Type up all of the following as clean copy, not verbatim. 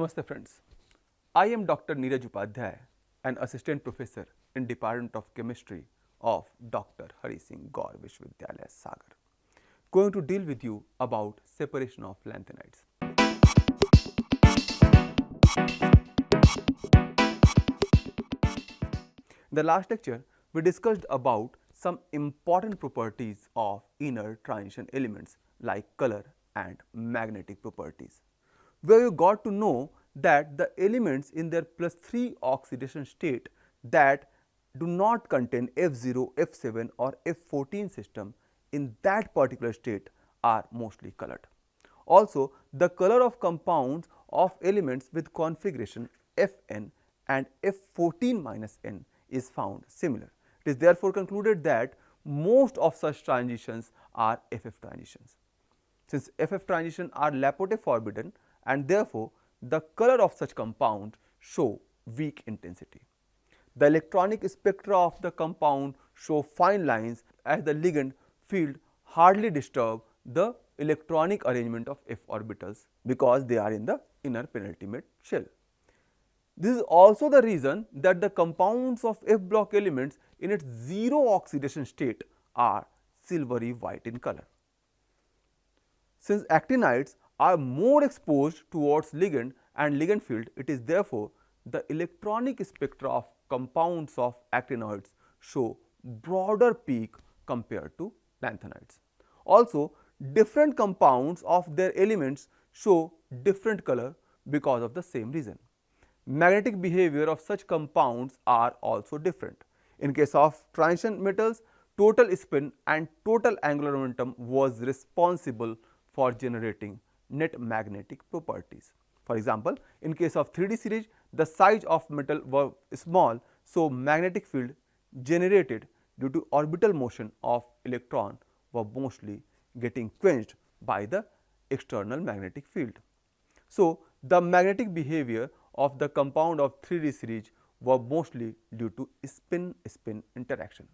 Namaste friends. I am Dr. Neeraj Upadhyay, an assistant professor in Department of Chemistry of Dr. Hari Singh Gaur Vishwavidyalaya Sagar, going to deal with you about separation of lanthanides. In the last lecture, we discussed about some important properties of inner transition elements like color and magnetic properties, where you got to know that the elements in their +3 oxidation state that do not contain F0, F7 or F14 system in that particular state are mostly colored. Also, the color of compounds of elements with configuration Fn and F14-N is found similar. It is therefore concluded that most of such transitions are FF transitions. Since FF transitions are Laporte forbidden and therefore, the color of such compounds show weak intensity. The electronic spectra of the compound show fine lines as the ligand field hardly disturb the electronic arrangement of f orbitals because they are in the inner penultimate shell. This is also the reason that the compounds of F block elements in its zero oxidation state are silvery white in color. Since actinides are more exposed towards ligand and ligand field, it is therefore the electronic spectra of compounds of actinoids show broader peak compared to lanthanides. Also, different compounds of their elements show different color because of the same reason. Magnetic behavior of such compounds are also different. In case of transition metals, total spin and total angular momentum was responsible for generating net magnetic properties. For example, in case of 3D series, the size of metal were small, so magnetic field generated due to orbital motion of electron were mostly getting quenched by the external magnetic field. So, the magnetic behavior of the compound of 3D series were mostly due to spin-spin interaction.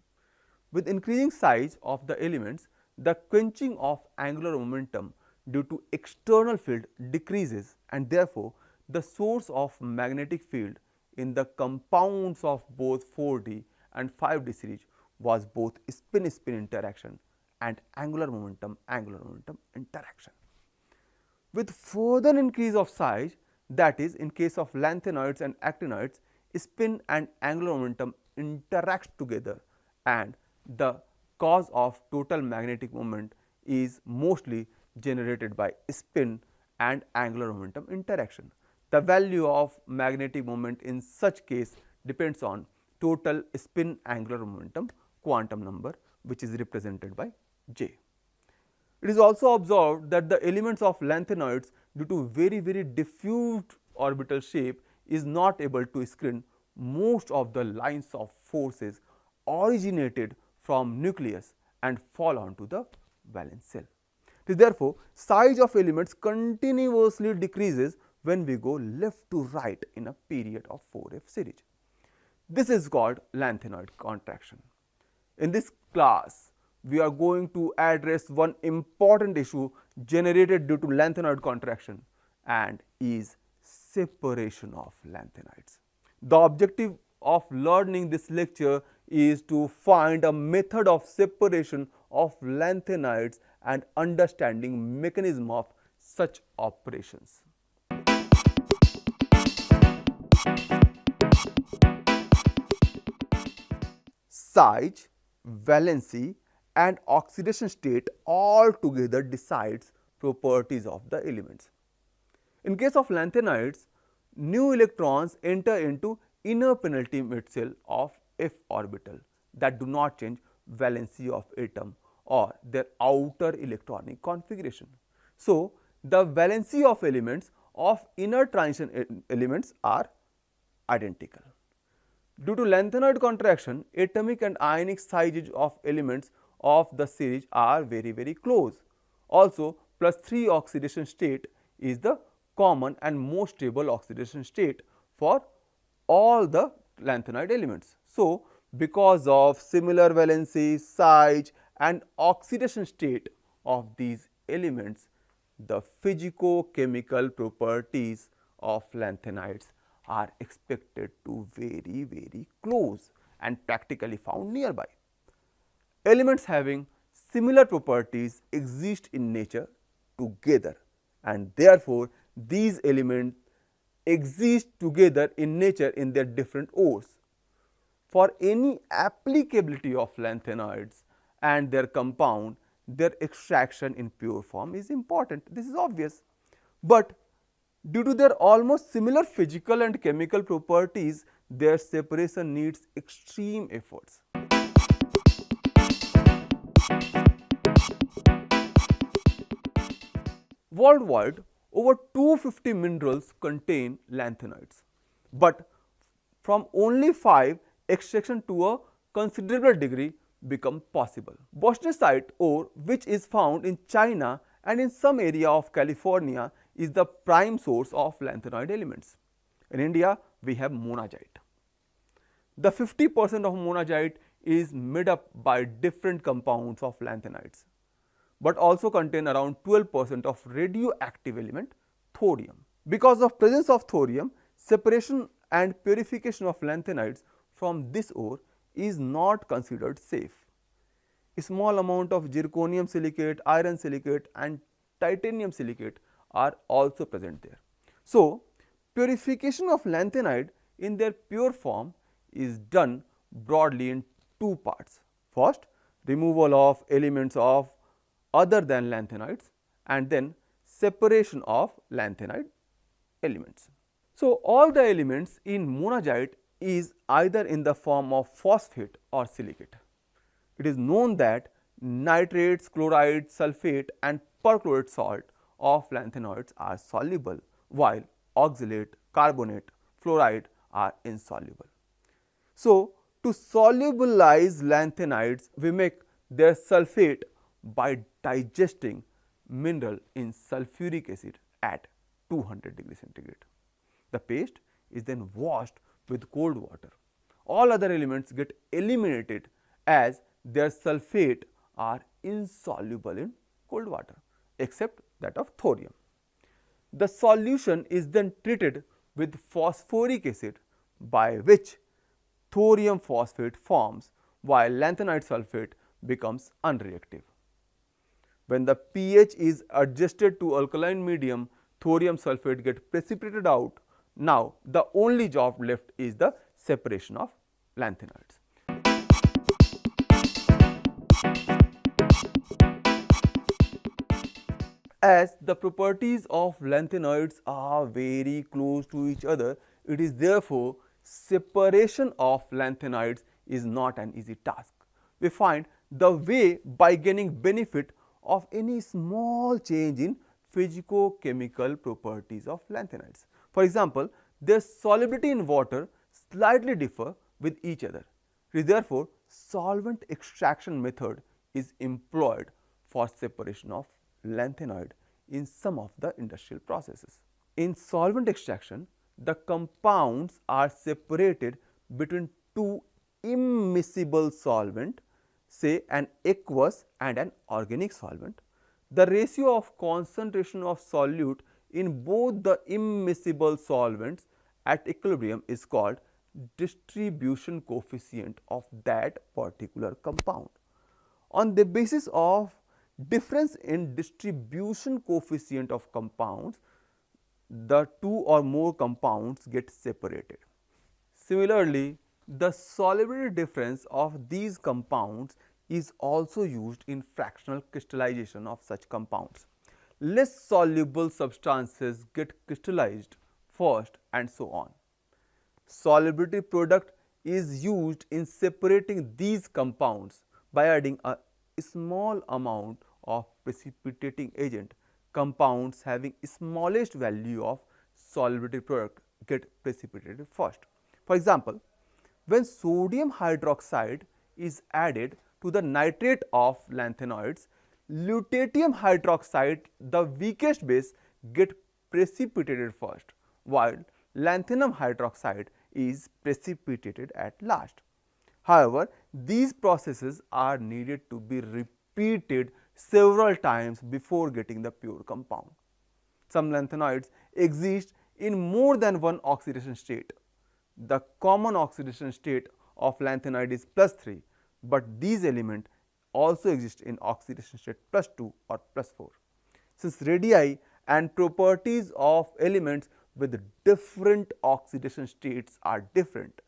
With increasing size of the elements, the quenching of angular momentum due to external field decreases and therefore, the source of magnetic field in the compounds of both 4D and 5D series was both spin-spin interaction and angular momentum interaction. With further increase of size, that is in case of lanthanoids and actinoids, spin and angular momentum interact together and the cause of total magnetic moment is mostly generated by spin and angular momentum interaction. The value of magnetic moment in such case depends on total spin angular momentum quantum number, which is represented by J. It is also observed that the elements of lanthanoids due to very diffused orbital shape is not able to screen most of the lines of forces originated from nucleus and fall onto the valence shell. It is therefore, size of elements continuously decreases when we go left to right in a period of 4F series. This is called lanthanoid contraction. In this class, we are going to address one important issue generated due to lanthanoid contraction and is separation of lanthanides. The objective of learning this lecture is to find a method of separation of lanthanides and understanding mechanism of such operations. Size, valency and oxidation state all together decides properties of the elements. In case of lanthanides, new electrons enter into inner penultimate shell of f orbital that do not change valency of atom or their outer electronic configuration. So, the valency of elements of inner transition elements are identical. Due to lanthanoid contraction, atomic and ionic sizes of elements of the series are very close. Also, +3 oxidation state is the common and most stable oxidation state for all the lanthanoid elements. So, because of similar valency, size and oxidation state of these elements, the physico-chemical properties of lanthanides are expected to very close and practically found nearby. Elements having similar properties exist in nature together, and therefore these elements exist together in nature in their different ores. For any applicability of lanthanoids and their compound, their extraction in pure form is important. This is obvious. But due to their almost similar physical and chemical properties, their separation needs extreme efforts. Worldwide, over 250 minerals contain lanthanoids, but from only 5, extraction to a considerable degree become possible. Bostonite ore, which is found in China and in some area of California, is the prime source of lanthanoid elements. In India, we have monazite. The 50% of monazite is made up by different compounds of lanthanides, but also contain around 12% of radioactive element thorium. Because of presence of thorium, separation and purification of lanthanides from this ore is not considered safe. A small amount of zirconium silicate, iron silicate and titanium silicate are also present there. So, purification of lanthanide in their pure form is done broadly in two parts. First, removal of elements of other than lanthanides, and then separation of lanthanide elements. So, all the elements in monazite is either in the form of phosphate or silicate. It is known that nitrates, chlorides, sulphate and perchlorate salt of lanthanoids are soluble, while oxalate, carbonate, fluoride are insoluble. So, to solubilize lanthanides, we make their sulphate by digesting mineral in sulfuric acid at 200 degrees centigrade. The paste is then washed with cold water. All other elements get eliminated as their sulphate are insoluble in cold water, except that of thorium. The solution is then treated with phosphoric acid, by which thorium phosphate forms, while lanthanide sulphate becomes unreactive. When the pH is adjusted to alkaline medium, thorium sulphate gets precipitated out. Now, the only job left is the separation of lanthanides. As the properties of lanthanoids are very close to each other, it is therefore separation of lanthanoids is not an easy task. We find the way by gaining benefit of any small change in physico-chemical properties of lanthanides. For example, their solubility in water slightly differ with each other. Therefore, solvent extraction method is employed for separation of lanthanoid in some of the industrial processes. In solvent extraction, the compounds are separated between two immiscible solvent, say an aqueous and an organic solvent. The ratio of concentration of solute in both the immiscible solvents at equilibrium is called distribution coefficient of that particular compound. On the basis of difference in distribution coefficient of compounds, the two or more compounds get separated. Similarly, the solubility difference of these compounds is also used in fractional crystallization of such compounds. Less soluble substances get crystallized first and so on. Solubility product is used in separating these compounds by adding a small amount of precipitating agent. Compounds having smallest value of solubility product get precipitated first. For example, when sodium hydroxide is added to the nitrate of lanthanoids, lutetium hydroxide, the weakest base, get precipitated first, while lanthanum hydroxide is precipitated at last. However, these processes are needed to be repeated several times before getting the pure compound. Some lanthanoids exist in more than one oxidation state. The common oxidation state of lanthanoid is +3, but these elements also exist in oxidation state +2 or +4. Since radii and properties of elements with different oxidation states are different,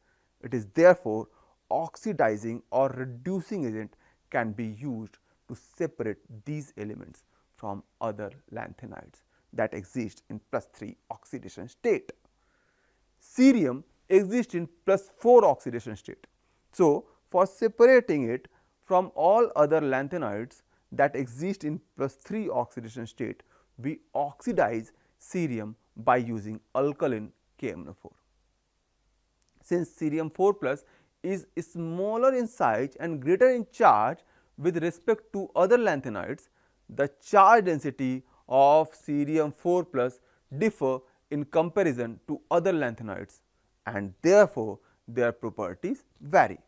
it is therefore oxidizing or reducing agent can be used to separate these elements from other lanthanides that exist in +3 oxidation state. Cerium exists in +4 oxidation state. So, for separating it from all other lanthanoids that exist in +3 oxidation state, we oxidize cerium by using alkaline KMnO4. Since cerium 4 plus is smaller in size and greater in charge with respect to other lanthanoids, the charge density of cerium 4 plus differ in comparison to other lanthanoids, and therefore their properties vary.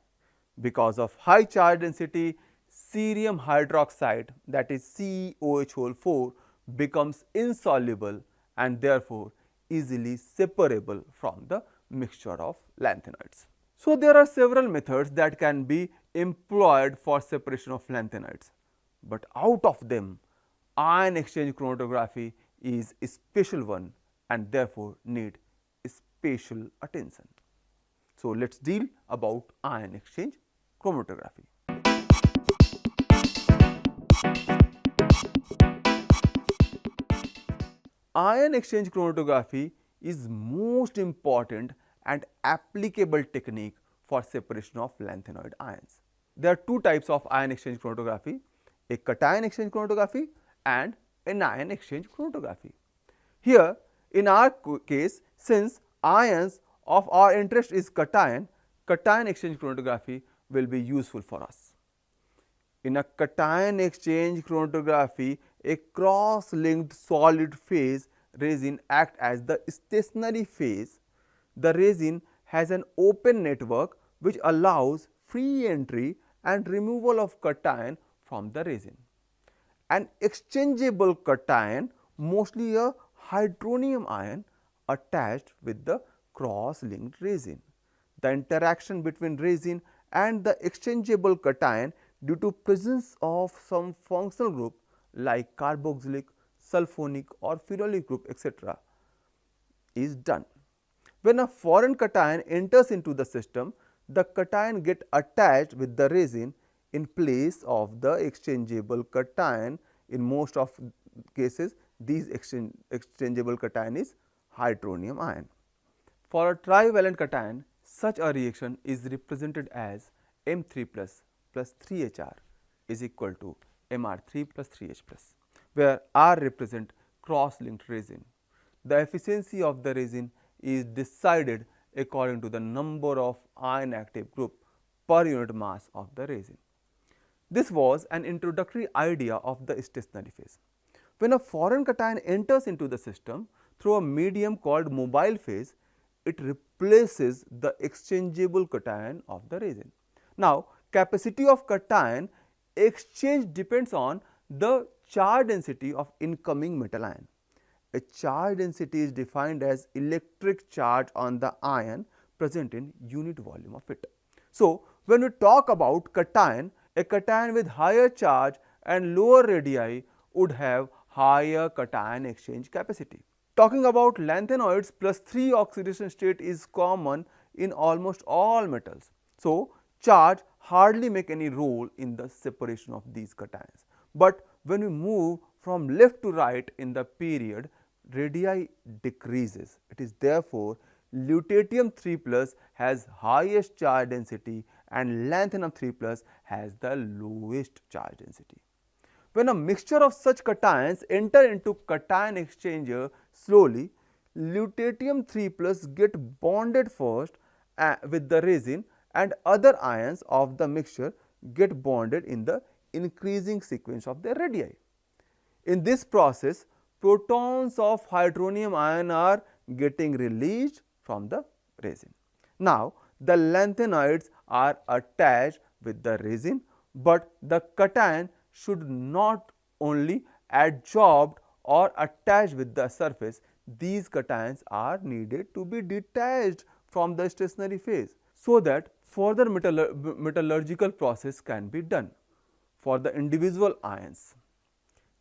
Because of high charge density, cerium hydroxide, that is COH4, becomes insoluble and therefore easily separable from the mixture of lanthanoids. So, there are several methods that can be employed for separation of lanthanoids, but out of them ion exchange chromatography is a special one and therefore need special attention. So, let us deal about ion exchange chromatography. Ion exchange chromatography is most important and applicable technique for separation of lanthanoid ions. There are two types of ion exchange chromatography, a cation exchange chromatography and anion exchange chromatography. Here in our case, since ions of our interest is cation exchange chromatography will be useful for us. In a cation exchange chromatography, a cross-linked solid phase resin acts as the stationary phase. The resin has an open network which allows free entry and removal of cation from the resin. An exchangeable cation, mostly a hydronium ion, attached with the cross-linked resin. The interaction between resin and the exchangeable cation due to presence of some functional group like carboxylic, sulfonic or phenolic group etc. is done. When a foreign cation enters into the system, the cation gets attached with the resin in place of the exchangeable cation. In most of cases, these exchangeable cation is hydronium ion. For a trivalent cation, such a reaction is represented as M3 plus 3HR is equal to Mr3 plus 3H plus, where R represent cross-linked resin. The efficiency of the resin is decided according to the number of ion active group per unit mass of the resin. This was an introductory idea of the stationary phase. When a foreign cation enters into the system through a medium called mobile phase, it replaces the exchangeable cation of the resin. Now, capacity of cation exchange depends on the charge density of incoming metal ion. A charge density is defined as electric charge on the ion present in unit volume of it. So, when we talk about cation, a cation with higher charge and lower radii would have higher cation exchange capacity. Talking about lanthanoids, +3 oxidation state is common in almost all metals. So, charge hardly make any role in the separation of these cations. But when we move from left to right in the period, radii decreases. It is therefore lutetium 3 plus has highest charge density and lanthanum 3 plus has the lowest charge density. When a mixture of such cations enter into cation exchanger slowly, lutetium 3 plus get bonded first with the resin and other ions of the mixture get bonded in the increasing sequence of their radii. In this process, protons of hydronium ion are getting released from the resin. Now, the lanthanoids are attached with the resin, but the cation should not only adsorbed or attached with the surface, these cations are needed to be detached from the stationary phase so that further metallurgical process can be done for the individual ions.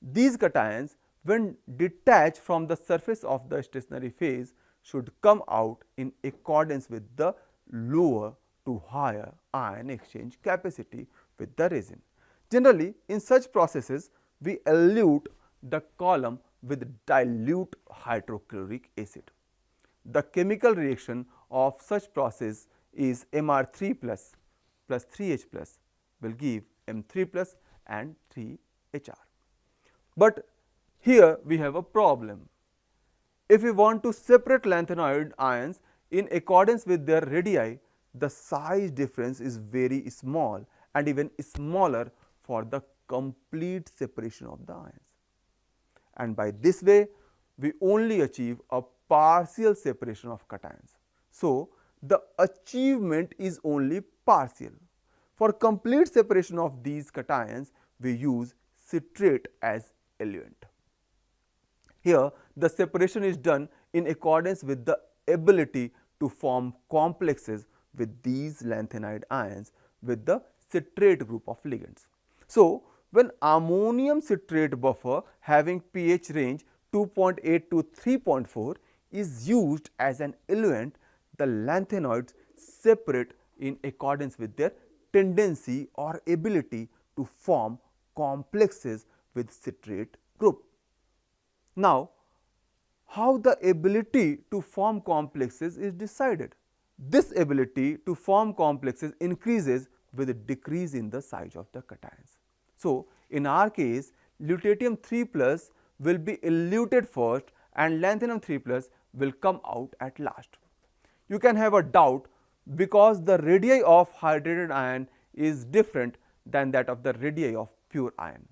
These cations, when detached from the surface of the stationary phase, should come out in accordance with the lower to higher ion exchange capacity with the resin. Generally, in such processes, we elute the column with dilute hydrochloric acid. The chemical reaction of such process is Mr3 plus 3H plus will give M3 plus and 3HR. But here we have a problem. If we want to separate lanthanoid ions in accordance with their radii, the size difference is very small and even smaller for the complete separation of the ions. And by this way, we only achieve a partial separation of cations. So, the achievement is only partial. For complete separation of these cations, we use citrate as eluent. Here, the separation is done in accordance with the ability to form complexes with these lanthanide ions with the citrate group of ligands. So, when ammonium citrate buffer having pH range 2.8 to 3.4 is used as an eluent, the lanthanoids separate in accordance with their tendency or ability to form complexes with citrate group. Now, how the ability to form complexes is decided? This ability to form complexes increases with a decrease in the size of the cations. So, in our case, lutetium 3 plus will be eluted first and lanthanum 3 plus will come out at last. You can have a doubt because the radii of hydrated ion is different than that of the radii of pure ion.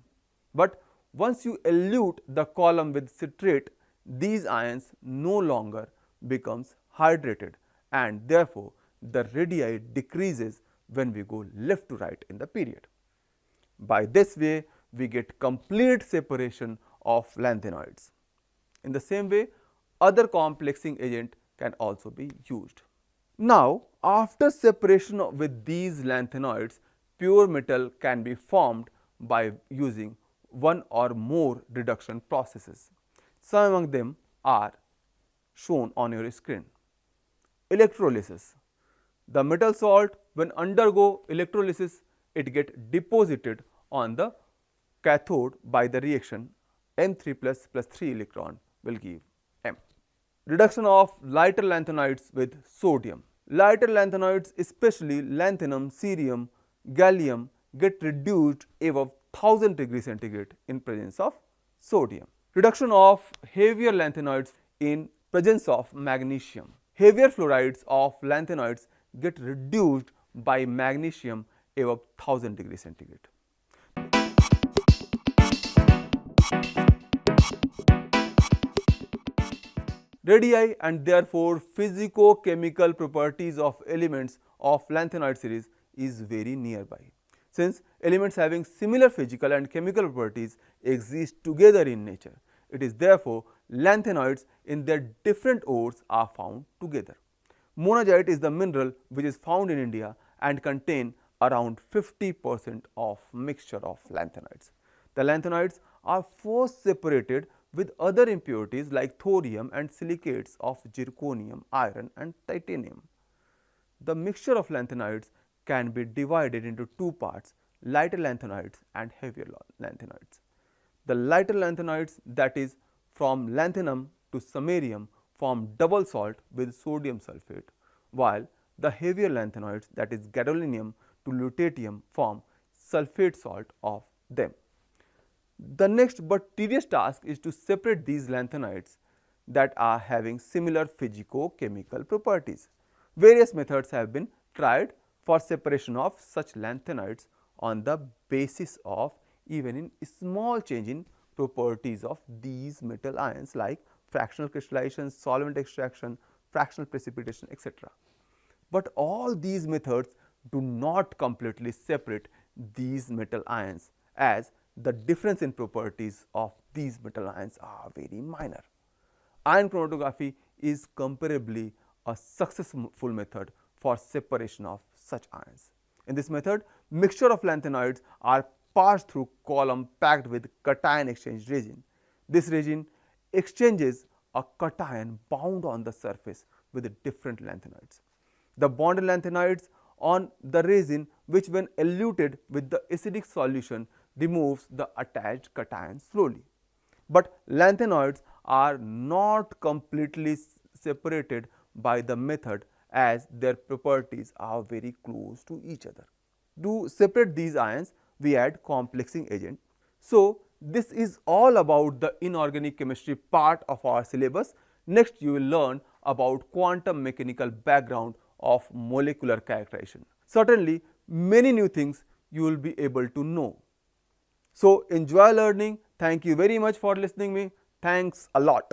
But once you elute the column with citrate, these ions no longer becomes hydrated and therefore, the radii decreases when we go left to right in the period. By this way, we get complete separation of lanthanoids. In the same way, other complexing agent can also be used. Now, after separation with these lanthanoids, pure metal can be formed by using one or more reduction processes. Some among them are shown on your screen. Electrolysis. The metal salt, when undergo electrolysis, it get deposited on the cathode by the reaction M3 plus 3 electron will give M. Reduction of lighter lanthanoids with sodium. Lighter lanthanoids, especially lanthanum, cerium, gallium, get reduced above 1000 degrees centigrade in presence of sodium. Reduction of heavier lanthanoids in presence of magnesium. Heavier fluorides of lanthanoids get reduced by magnesium above 1000 degrees centigrade. Radii and therefore physico-chemical properties of elements of lanthanoid series is very nearby. Since elements having similar physical and chemical properties exist together in nature, it is therefore lanthanoids in their different ores are found together. Monazite is the mineral which is found in India and contain around 50% of mixture of lanthanoids. The lanthanoids are first separated with other impurities like thorium and silicates of zirconium, iron and titanium. The mixture of lanthanoids can be divided into two parts, lighter lanthanoids and heavier lanthanoids. The lighter lanthanoids, that is from lanthanum to samarium, form double salt with sodium sulfate, while the heavier lanthanoids, that is gadolinium to lutetium, form sulfate salt of them. The next but tedious task is to separate these lanthanoids that are having similar physico-chemical properties. Various methods have been tried for separation of such lanthanoids on the basis of even in small change in properties of these metal ions like fractional crystallization, solvent extraction, fractional precipitation, etc. But all these methods do not completely separate these metal ions, as the difference in properties of these metal ions are very minor. Ion chromatography is comparably a successful method for separation of such ions. In this method, mixture of lanthanoids are passed through column packed with cation exchange resin. This resin exchanges a cation bound on the surface with different lanthanoids. The bonded lanthanoids on the resin, which when eluted with the acidic solution, removes the attached cation slowly. But lanthanoids are not completely separated by the method, as their properties are very close to each other. To separate these ions, we add complexing agent. So, this is all about the inorganic chemistry part of our syllabus. Next, you will learn about quantum mechanical background of molecular characterization. Certainly, many new things you will be able to know. So, enjoy learning. Thank you very much for listening me. Thanks a lot.